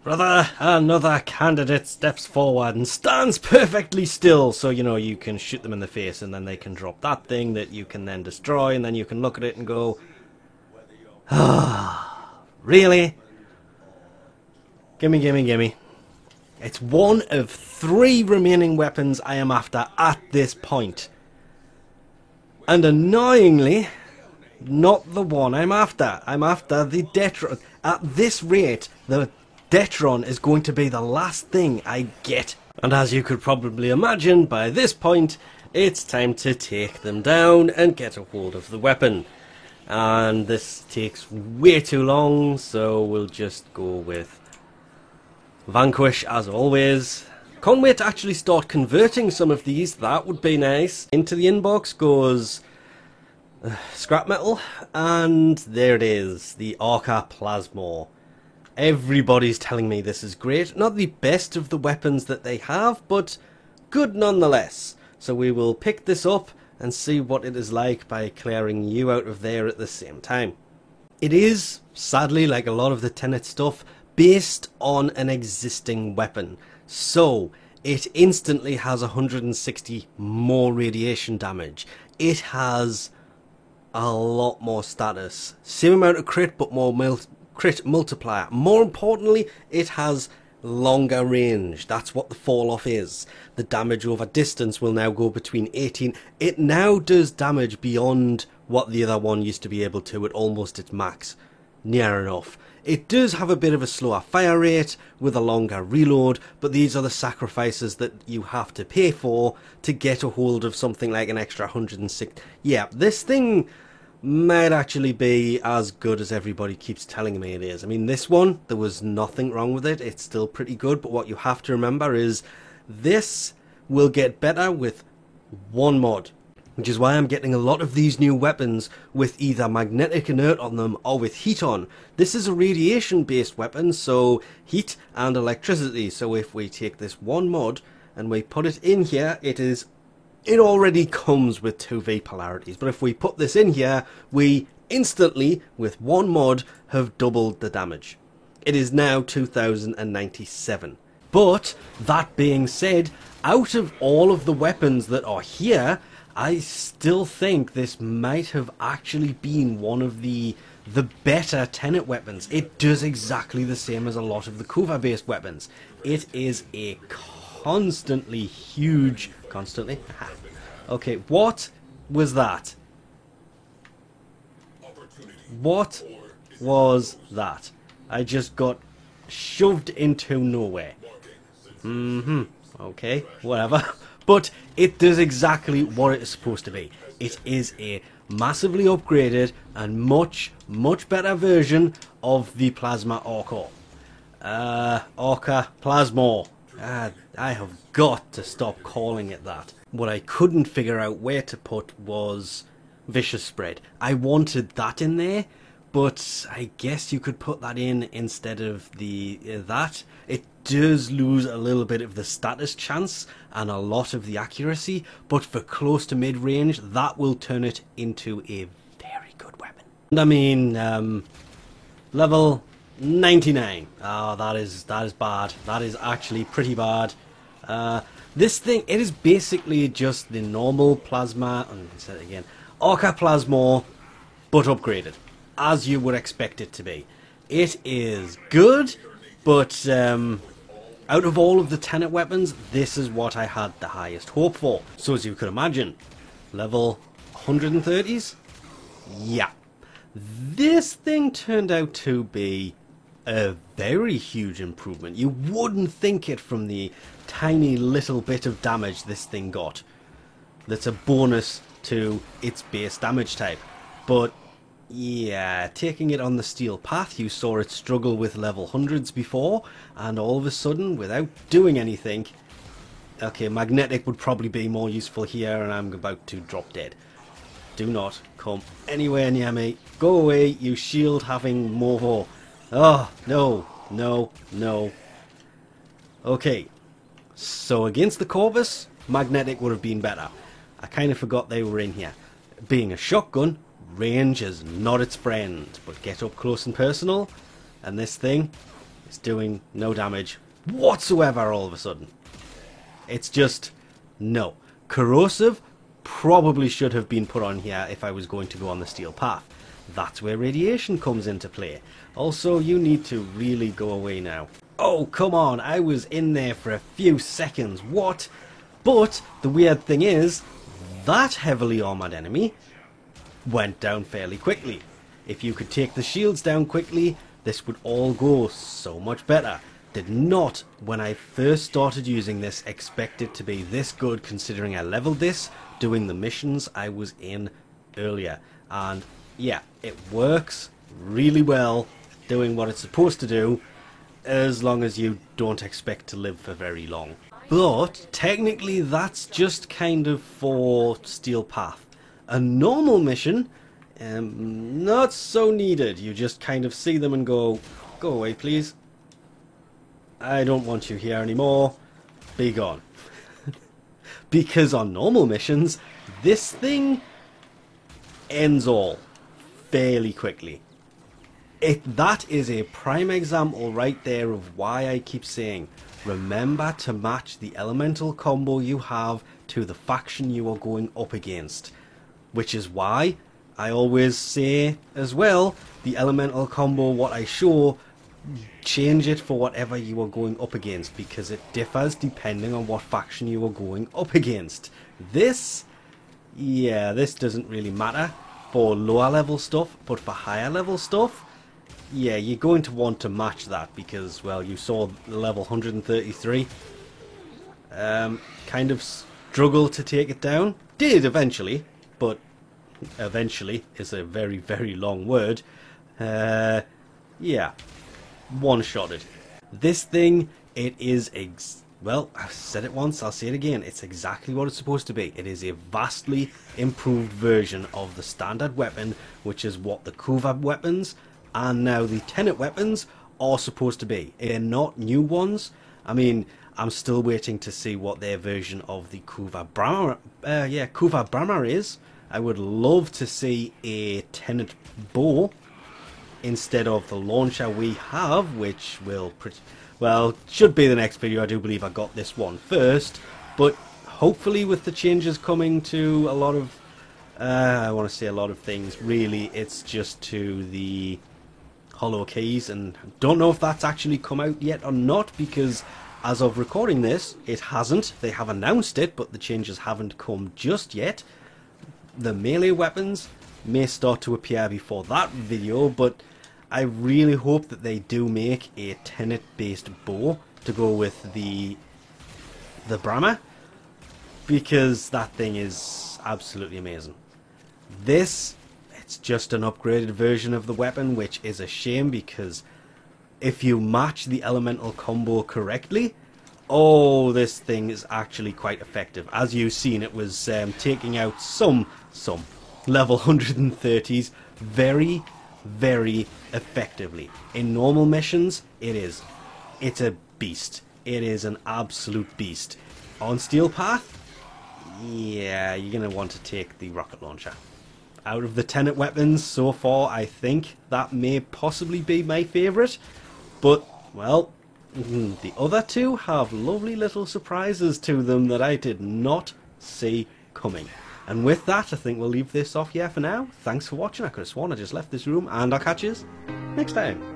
Brother, another candidate steps forward and stands perfectly still, so you know you can shoot them in the face and then they can drop that thing that you can then destroy, and then you can look at it and go, ah, really? Gimme, gimme, gimme. It's one of 3 remaining weapons I am after at this point. And annoyingly, not the one I'm after. I'm after the Detron. At this rate, the Detron is going to be the last thing I get. And as you could probably imagine, by this point, it's time to take them down and get a hold of the weapon. And this takes way too long, so we'll just go with Vanquish as always. Can't wait to actually start converting some of these, that would be nice. Into the inbox goes scrap metal, and there it is, the Arca Plasmor. Everybody's telling me this is great. Not the best of the weapons that they have, but good nonetheless. So we will pick this up and see what it is like by clearing you out of there at the same time. It is, sadly, like a lot of the Tenet stuff, based on an existing weapon. So it instantly has 160 more radiation damage. It has a lot more status. Same amount of crit, but more crit multiplier. More importantly, it has longer range. That's what the fall off is. The damage over distance will now go between 18. It now does damage beyond what the other one used to be able to at almost its max. Near enough. It does have a bit of a slower fire rate with a longer reload, but these are the sacrifices that you have to pay for to get a hold of something like an extra 106. Yeah, this thing might actually be as good as everybody keeps telling me it is. I mean, this one, there was nothing wrong with it. It's still pretty good, but what you have to remember is this will get better with one mod. Which is why I'm getting a lot of these new weapons with either magnetic inert on them or with heat on. This is a radiation based weapon, so heat and electricity. So if we take this one mod and we put it in here, it already comes with 2V polarities. But if we put this in here, we instantly, with one mod, have doubled the damage. It is now 2097. But that being said, out of all of the weapons that are here, I still think this might have actually been one of the better Tenet weapons. It does exactly the same as a lot of the Kuva based weapons. It is a constantly huge... Constantly? Okay, what was that? What was that? I just got shoved into nowhere. Okay, whatever. But it does exactly what it is supposed to be. It is a massively upgraded and much better version of the Plasma Arca. Arca Plasmor. I have got to stop calling it that. What I couldn't figure out where to put was Vicious Spread. I wanted that in there, but I guess you could put that in instead of the that. It does lose a little bit of the status chance and a lot of the accuracy, but for close to mid-range, that will turn it into a very good weapon. And I mean, level 99. Oh, that is bad. That is actually pretty bad. This thing, it is basically just the normal plasma, and say it again, Arca Plasmor, but upgraded, as you would expect it to be. It is good, but out of all of the Tenet weapons, this is what I had the highest hope for. So as you could imagine, level 130s? Yeah. This thing turned out to be a very huge improvement. You wouldn't think it from the tiny little bit of damage this thing got. That's a bonus to its base damage type. But yeah, taking it on the steel path, you saw it struggle with level 100s before, and all of a sudden, without doing anything, okay, magnetic would probably be more useful here, and I'm about to drop dead. Do not come anywhere near me. Go away, you shield having Morvo. Oh, no, no, no. Okay, so against the Corvus, magnetic would have been better. I kind of forgot they were in here. Being a shotgun, range is not its friend, but get up close and personal, and this thing It's doing no damage whatsoever all of a sudden. It's just, no. Corrosive probably should have been put on here if I was going to go on the steel path. That's where radiation comes into play. Also, you need to really go away now. Oh, come on, I was in there for a few seconds, what? But the weird thing is, that heavily armoured enemy went down fairly quickly. If you could take the shields down quickly, this would all go so much better. Did not, when I first started using this, expect it to be this good considering I leveled this doing the missions I was in earlier. And yeah, it works really well doing what it's supposed to do, as long as you don't expect to live for very long. But technically that's just kind of for Steel Path. A normal mission, not so needed. You just kind of see them and go away please. I don't want you here anymore. Be gone. Because on normal missions, this thing ends all fairly quickly. That is a prime example right there of why I keep saying, remember to match the elemental combo you have to the faction you are going up against. Which is why I always say as well, the elemental combo what I show, change it for whatever you are going up against, because it differs depending on what faction you are going up against. This doesn't really matter for lower level stuff, but for higher level stuff, yeah, you're going to want to match that because, well, you saw level 133 kind of struggle to take it down. Did eventually, but eventually is a very, very long word. Yeah. One-shotted. This thing, it is, well, I've said it once, I'll say it again, it's exactly what it's supposed to be. It is a vastly improved version of the standard weapon, which is what the Kuva weapons and now the Tenet weapons are supposed to be. They're not new ones. I mean, I'm still waiting to see what their version of the Kuva Brahma is. I would love to see a Tenet bow instead of the launcher we have, which will, well, should be the next video. I do believe I got this one first, but hopefully with the changes coming to a lot of, I want to say a lot of things, really it's just to the hollow keys, and don't know if that's actually come out yet or not, because as of recording this, it hasn't. They have announced it, but the changes haven't come just yet. The melee weapons may start to appear before that video, but I really hope that they do make a Tenet-based bow to go with the Brahma, because that thing is absolutely amazing. This, it's just an upgraded version of the weapon, which is a shame because if you match the elemental combo correctly, oh, this thing is actually quite effective. As you've seen, it was taking out some level 130s very, very effectively. In normal missions, it's a beast. It is an absolute beast. On Steel Path, yeah, you're going to want to take the rocket launcher. Out of the Tenet weapons so far, I think that may possibly be my favourite, but, well, the other two have lovely little surprises to them that I did not see coming. And with that, I think we'll leave this off here for now. Thanks for watching. I could have sworn I just left this room, and I'll catch you next time.